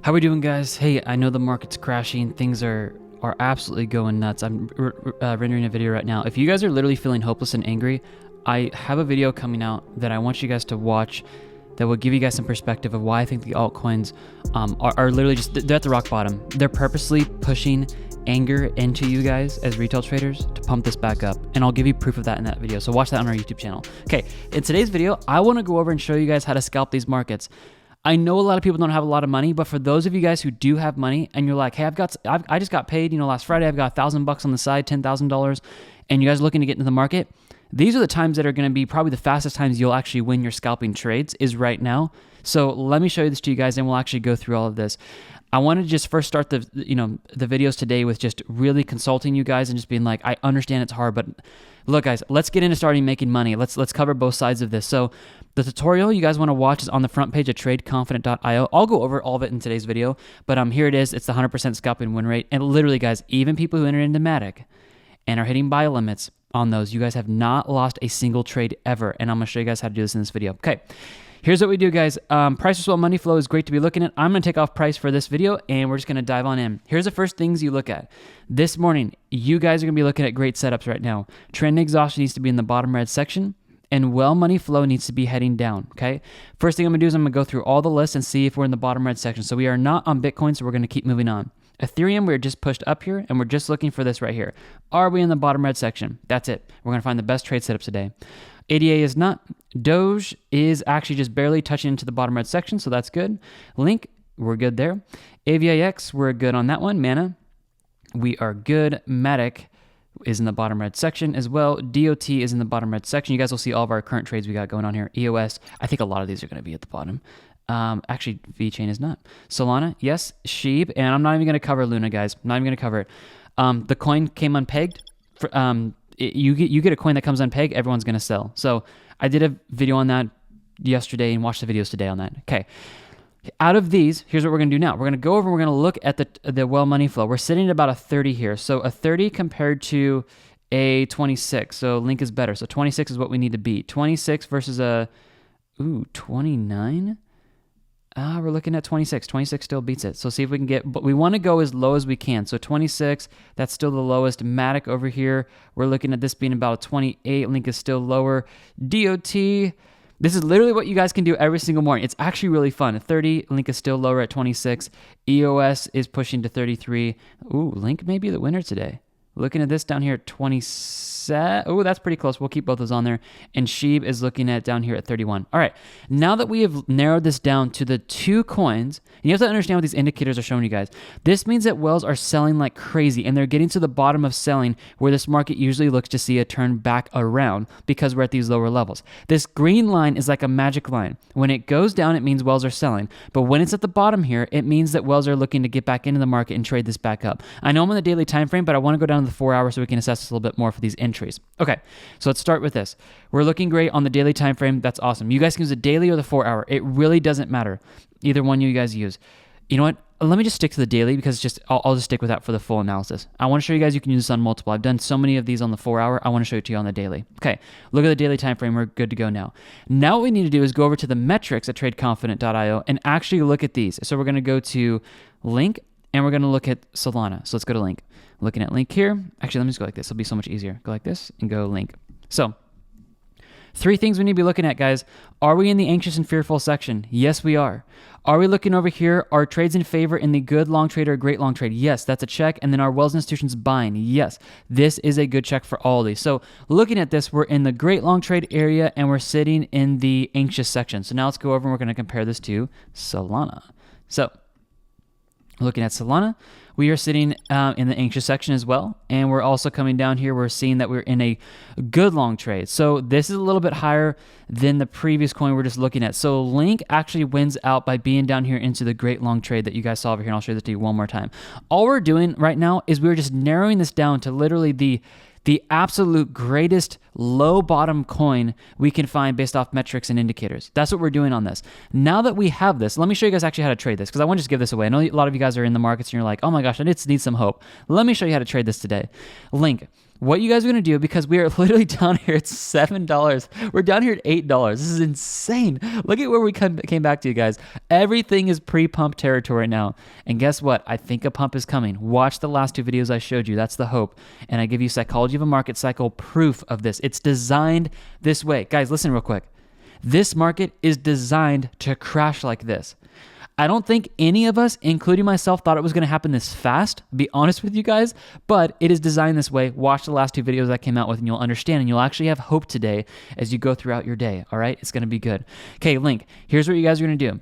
How we doing, guys? Hey, I know the market's crashing. Things are absolutely going nuts. I'm rendering a video right now. If you guys are literally feeling hopeless and angry, I have a video coming out that I want you guys to watch that will give you guys some perspective of why I think the altcoins are literally just, they're at the rock bottom. They're purposely pushing anger into you guys as retail traders to pump this back up. And I'll give you proof of that in that video. So watch that on our YouTube channel. Okay, in today's video, I want to go over and show you guys how to scalp these markets. I know a lot of people don't have a lot of money, but for those of you guys who do have money and you're like, hey, I just got paid, last Friday, I've got $1,000 on the side, $10,000, and you guys are looking to get into the market, these are the times that are going to be probably the fastest times you'll actually win your scalping trades is right now. So let me show you this to you guys and we'll actually go through all of this. I want to just first start the videos today with just really consulting you guys and just being like, I understand it's hard, but look guys, let's get into starting making money. Let's cover both sides of this. So the tutorial you guys want to watch is on the front page of tradeconfident.io. I'll go over all of it in today's video, but here it is. It's the 100% scalping win rate. And literally guys, even people who enter into Matic and are hitting buy limits on those, you guys have not lost a single trade ever. And I'm going to show you guys how to do this in this video. Okay. Here's what we do, guys. Price to swell money flow is great to be looking at. I'm going to take off price for this video, and we're just going to dive on in. Here's the first things you look at. This morning, you guys are going to be looking at great setups right now. Trend exhaustion needs to be in the bottom red section, and well money flow needs to be heading down, okay? First thing I'm going to do is I'm going to go through all the lists and see if we're in the bottom red section. So we are not on Bitcoin, so we're going to keep moving on. Ethereum, we're just pushed up here, and we're just looking for this right here. Are we in the bottom red section? That's it. We're going to find the best trade setups today. ADA is not. Doge is actually just barely touching into the bottom red section, so that's good. Link, we're good there. AVIX, we're good on that one. Mana, we are good. Matic is in the bottom red section as well. DOT is in the bottom red section. You guys will see all of our current trades we got going on here. EOS, I think a lot of these are going to be at the bottom. Actually, VeChain is not. Solana, yes. Sheep, and I'm not even going to cover Luna, guys. I'm not even going to cover it. The coin came unpegged. You get a coin that comes unpegged, everyone's going to sell. So I did a video on that yesterday and watch the videos today on that. Okay. Out of these, here's what we're going to do now. We're going to go over and we're going to look at the well money flow. We're sitting at about a 30 here. So a 30 compared to a 26. So Link is better. So 26 is what we need to beat. 26 versus a 29. We're looking at 26. 26 still beats it. So see if we can get, but we want to go as low as we can. So 26, that's still the lowest. Matic over here, we're looking at this being about 28. Link is still lower. DOT, this is literally what you guys can do every single morning. It's actually really fun. 30, Link is still lower at 26. EOS is pushing to 33. Ooh, Link may be the winner today. Looking at this down here at 27. Oh, that's pretty close. We'll keep both those on there. And Sheeb is looking at down here at 31. All right. Now that we have narrowed this down to the two coins, and you have to understand what these indicators are showing you guys. This means that whales are selling like crazy, and they're getting to the bottom of selling where this market usually looks to see a turn back around because we're at these lower levels. This green line is like a magic line. When it goes down, it means whales are selling. But when it's at the bottom here, it means that whales are looking to get back into the market and trade this back up. I know I'm on the daily time frame, but I want to go down to the 4 hour so we can assess this a little bit more for these entries. Okay, so let's start with this. We're looking great on the daily time frame. That's awesome. You guys can use the daily or the 4 hour. It really doesn't matter. Either one you guys use. You know what? Let me just stick to the daily because I'll just stick with that for the full analysis. I want to show you guys you can use this on multiple. I've done so many of these on the 4 hour. I want to show it to you on the daily. Okay, look at the daily time frame. We're good to go now. Now what we need to do is go over to the metrics at tradeconfident.io and actually look at these. So we're going to go to Link and we're going to look at Solana. So let's go to Link. Looking at Link here. Actually, let me just go like this. It'll be so much easier. Go like this and go Link. So 3 things we need to be looking at, guys. Are we in the anxious and fearful section? Yes, we are. Are we looking over here? Are trades in favor in the good long trade or great long trade? Yes, that's a check. And then are Wells institutions buying? Yes, this is a good check for all of these. So looking at this, we're in the great long trade area and we're sitting in the anxious section. So now let's go over and we're going to compare this to Solana. So looking at Solana, we are sitting in the anxious section as well. And we're also coming down here. We're seeing that we're in a good long trade. So this is a little bit higher than the previous coin we're just looking at. So Link actually wins out by being down here into the great long trade that you guys saw over here. And I'll show this to you one more time. All we're doing right now is we're just narrowing this down to literally the absolute greatest low bottom coin we can find based off metrics and indicators. That's what we're doing on this. Now that we have this, let me show you guys actually how to trade this because I want to just give this away. I know a lot of you guys are in the markets and you're like, oh my gosh, I need some hope. Let me show you how to trade this today. Link. what you guys are going to do, because we are literally down here at $7. We're down here at $8. This is insane. Look at where we came back to, you guys. Everything is pre-pump territory now. And guess what? I think a pump is coming. Watch the last two videos I showed you. That's the hope. And I give you psychology of a market cycle proof of this. It's designed this way. Guys, listen real quick. This market is designed to crash like this. I don't think any of us, including myself, thought it was going to happen this fast, be honest with you guys, but it is designed this way. Watch the last two videos I came out with and you'll understand, and you'll actually have hope today as you go throughout your day, all right? It's going to be good. Okay, Link, here's what you guys are going to do.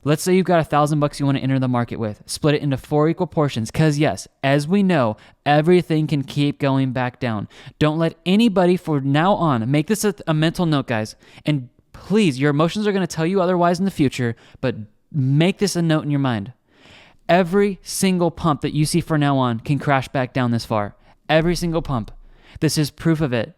Let's say you've got $1,000 you want to enter the market with. Split it into 4 equal portions, because yes, as we know, everything can keep going back down. Don't let anybody from now on, make this a mental note, guys, and please, your emotions are going to tell you otherwise in the future, but make this a note in your mind. Every single pump that you see from now on can crash back down this far. Every single pump. This is proof of it.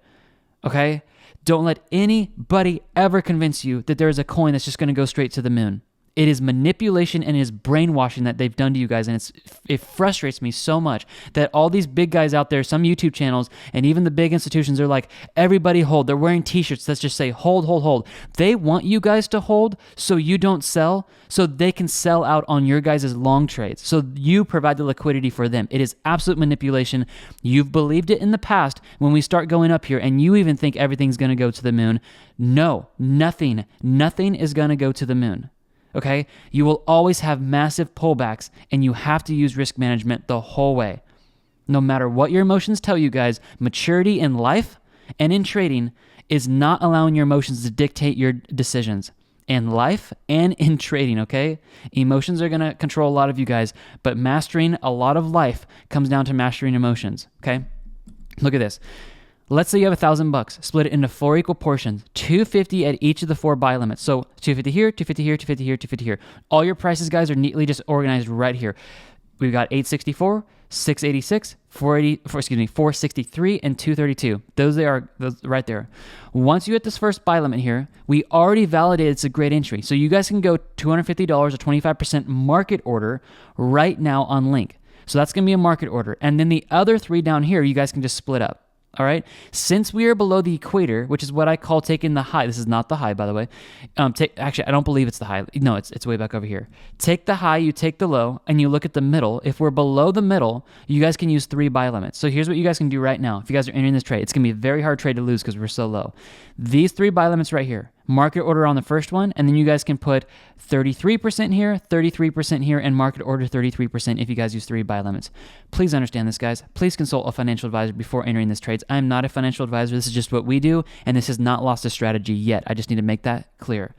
Okay? Don't let anybody ever convince you that there is a coin that's just going to go straight to the moon. It is manipulation and it is brainwashing that they've done to you guys. And it frustrates me so much that all these big guys out there, some YouTube channels, and even the big institutions are like, everybody hold. They're wearing t-shirts that just say, hold, hold, hold. They want you guys to hold so you don't sell, so they can sell out on your guys' long trades. So you provide the liquidity for them. It is absolute manipulation. You've believed it in the past when we start going up here and you even think everything's going to go to the moon. No, nothing is going to go to the moon. Okay? You will always have massive pullbacks, and you have to use risk management the whole way. No matter what your emotions tell you guys, maturity in life and in trading is not allowing your emotions to dictate your decisions in life and in trading, okay? Emotions are going to control a lot of you guys, but mastering a lot of life comes down to mastering emotions, okay? Look at this. Let's say you have $1,000, split it into 4 equal portions, 250 at each of the 4 buy limits. So 250 here, 250 here, 250 here, 250 here. All your prices, guys, are neatly just organized right here. We've got 864, 686, 463, and 232. Those right there. Once you hit this first buy limit here, we already validated it's a great entry. So you guys can go $250 or 25% market order right now on Link. So that's going to be a market order. And then the other 3 down here, you guys can just split up. All right. Since we are below the equator, which is what I call taking the high. This is not the high, by the way. Actually, I don't believe it's the high. No, it's way back over here. Take the high, you take the low, and you look at the middle. If we're below the middle, you guys can use 3 buy limits. So here's what you guys can do right now. If you guys are entering this trade, it's going to be a very hard trade to lose because we're so low. These 3 buy limits right here. Market order on the first one, and then you guys can put 33% here, 33% here, and market order 33% if you guys use 3 buy limits. Please understand this, guys. Please consult a financial advisor before entering these trades. I am not a financial advisor. This is just what we do, and this has not lost a strategy yet. I just need to make that clear.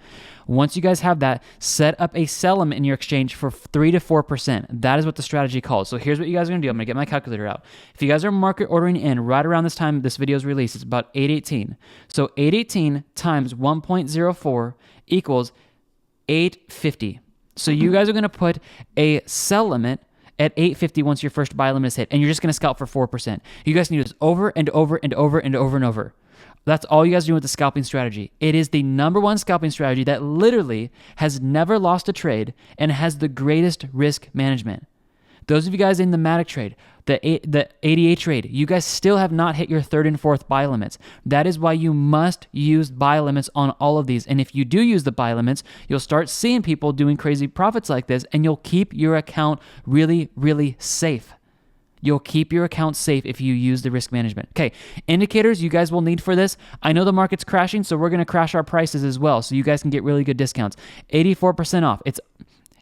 Once you guys have that, set up a sell limit in your exchange for 3 to 4%. That is what the strategy calls. So here's what you guys are going to do. I'm going to get my calculator out. If you guys are market ordering in right around this time this video is released, it's about 818. So 818 times 1.04 equals 850. So you guys are going to put a sell limit at 850 once your first buy limit is hit, and you're just going to scalp for 4%. You guys can do this over and over and over and over and over. That's all you guys do with the scalping strategy. It is the number 1 scalping strategy that literally has never lost a trade and has the greatest risk management. Those of you guys in the Matic trade, the 88 trade, you guys still have not hit your 3rd and 4th buy limits. That is why you must use buy limits on all of these. And if you do use the buy limits, you'll start seeing people doing crazy profits like this, and you'll keep your account really, really safe. You'll keep your account safe if you use the risk management. Okay, indicators you guys will need for this. I know the market's crashing, so we're going to crash our prices as well, so you guys can get really good discounts. 84% off.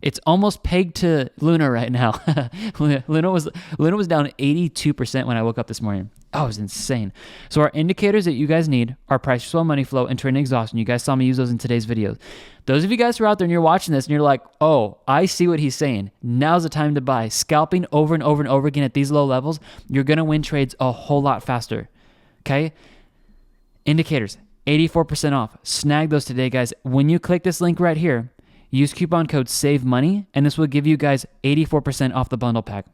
It's almost pegged to Luna right now. Luna was down 82% when I woke up this morning. Oh, it was insane. So our indicators that you guys need are price swell, money flow, and trend exhaustion. You guys saw me use those in today's videos. Those of you guys who are out there and you're watching this and you're like, oh, I see what he's saying. Now's the time to buy. Scalping over and over and over again at these low levels, you're going to win trades a whole lot faster. Okay? Indicators, 84% off. Snag those today, guys. When you click this link right here, use coupon code SAVEMONEY, and this will give you guys 84% off the bundle pack.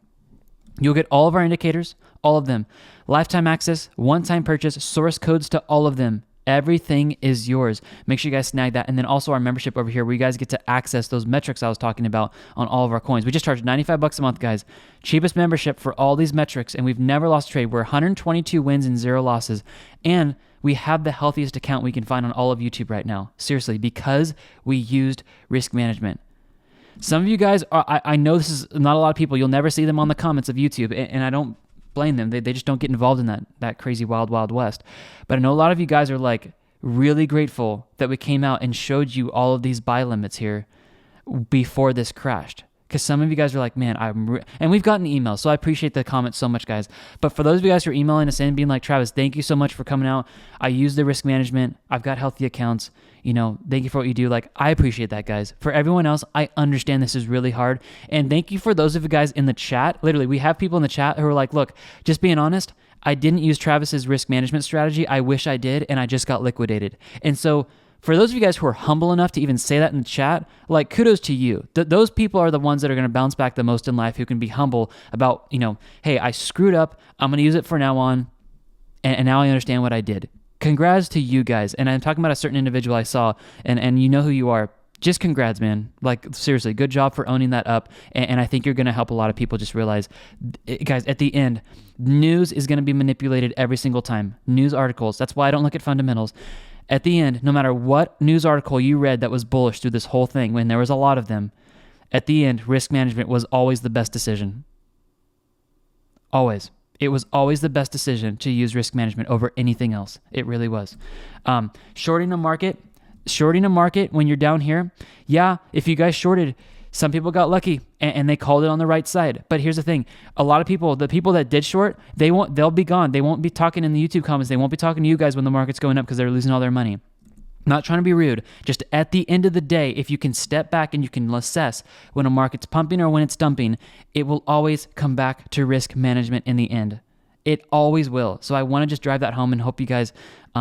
You'll get all of our indicators, all of them. Lifetime access, one-time purchase, source codes to all of them. Everything is yours. Make sure you guys snag that. And then also our membership over here where you guys get to access those metrics I was talking about on all of our coins. We just charge $95 a month, guys. Cheapest membership for all these metrics, and we've never lost a trade. We're 122 wins and 0 losses. And we have the healthiest account we can find on all of YouTube right now. Seriously, because we used risk management. Some of you guys, I know this is not a lot of people. You'll never see them on the comments of YouTube, and I don't blame them. They just don't get involved in that crazy wild, wild west. But I know a lot of you guys are like really grateful that we came out and showed you all of these buy limits here before this crashed. Because some of you guys are like, man, and we've gotten emails, so I appreciate the comments so much, guys. But for those of you guys who are emailing us in, being like, Travis, thank you so much for coming out. I use the risk management. I've got healthy accounts. Thank you for what you do. Like, I appreciate that, guys. For everyone else, I understand this is really hard. And thank you for those of you guys in the chat. Literally, we have people in the chat who are like, look, just being honest, I didn't use Travis's risk management strategy. I wish I did, and I just got liquidated. And so for those of you guys who are humble enough to even say that in the chat, like, kudos to you. Those people are the ones that are going to bounce back the most in life, who can be humble about, hey, I screwed up. I'm going to use it for now on, and now I understand what I did. Congrats to you guys. And I'm talking about a certain individual I saw, and you know who you are. Just congrats, man. Like, seriously, good job for owning that up. And I think you're going to help a lot of people just realize, guys, at the end, news is going to be manipulated every single time. News articles. That's why I don't look at fundamentals. At the end, no matter what news article you read that was bullish through this whole thing, when there was a lot of them, at the end, risk management was always the best decision. Always. It was always the best decision to use risk management over anything else. It really was. Shorting a market when you're down here, yeah, if you guys shorted, some people got lucky and they called it on the right side. But here's the thing. A lot of people, the people that did short, they'll be gone. They won't be talking in the YouTube comments. They won't be talking to you guys when the market's going up because they're losing all their money. Not trying to be rude. Just at the end of the day, if you can step back and you can assess when a market's pumping or when it's dumping, it will always come back to risk management in the end. It always will. So I want to just drive that home and hope you guys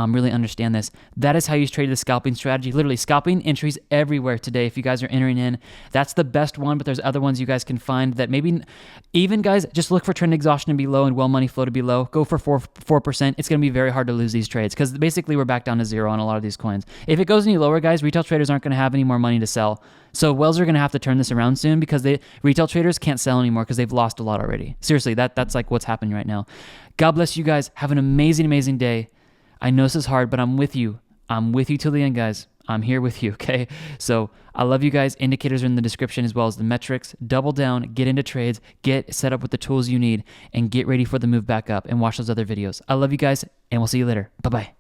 really understand this. That is how you trade the scalping strategy. Literally, scalping entries everywhere today. If you guys are entering in, that's the best one, but there's other ones you guys can find that maybe even, guys, just look for trend exhaustion to be low and well money flow to be low. Go for 4%. It's going to be very hard to lose these trades because basically we're back down to zero on a lot of these coins. If it goes any lower, guys, retail traders aren't going to have any more money to sell. So wells are going to have to turn this around soon because retail traders can't sell anymore because they've lost a lot already. Seriously, that's like what's happening right now. God bless you guys. Have an amazing, amazing day. I know this is hard, but I'm with you. I'm with you till the end, guys. I'm here with you, okay? So I love you guys. Indicators are in the description as well as the metrics. Double down, get into trades, get set up with the tools you need, and get ready for the move back up and watch those other videos. I love you guys, and we'll see you later. Bye-bye.